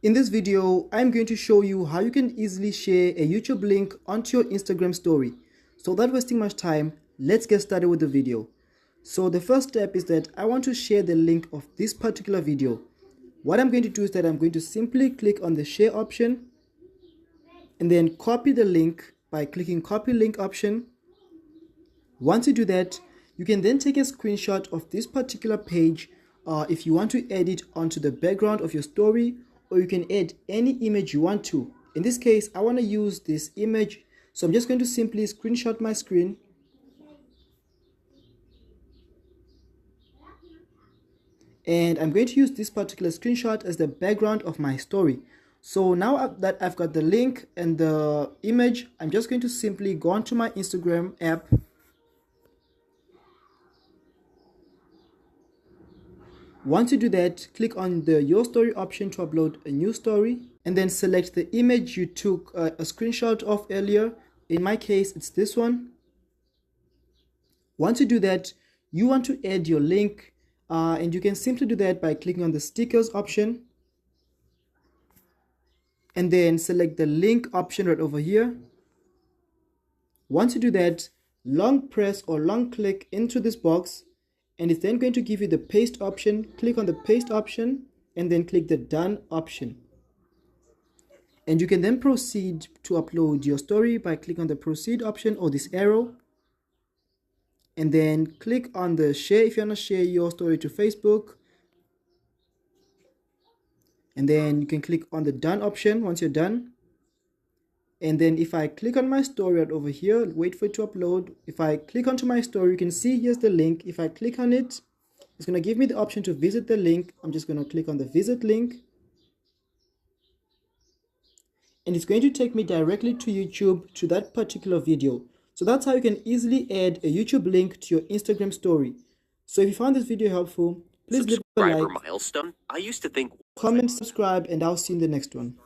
In this video, I'm going to show you how you can easily share a YouTube link onto your Instagram story. So without wasting much time, let's get started with the video. So the first step is that I want to share the link of this particular video. What I'm going to do is that I'm going to simply click on the share option and then copy the link by clicking copy link option. Once you do that, you can then take a screenshot of this particular page if you want to add it onto the background of your story, or you can add any image you want to. In this case, I want to use this image, so I'm just going to simply screenshot my screen. And I'm going to use this particular screenshot as the background of my story. So now that I've got the link and the image, I'm just going to simply go onto my Instagram app. Once you do that, click on the Your Story option to upload a new story, and then select the image you took a screenshot of earlier. In my case, it's this one. Once you do that, you want to add your link, and you can simply do that by clicking on the stickers option, and then select the link option right over here. Once you do that, long press or long click into this box, and it's then going to give you the paste option. Click on the paste option and then click the done option. And you can then proceed to upload your story by clicking on the proceed option or this arrow. And then click on the share if you want to share your story to Facebook. And then you can click on the done option once you're done. And then if I click on my story right over here, wait for it to upload. If I click onto my story, you can see here's the link. If I click on it, it's going to give me the option to visit the link. I'm just going to click on the visit link. And it's going to take me directly to YouTube, to that particular video. So that's how you can easily add a YouTube link to your Instagram story. So if you found this video helpful, please leave a like, milestone. I used to think comment, subscribe, and I'll see you in the next one.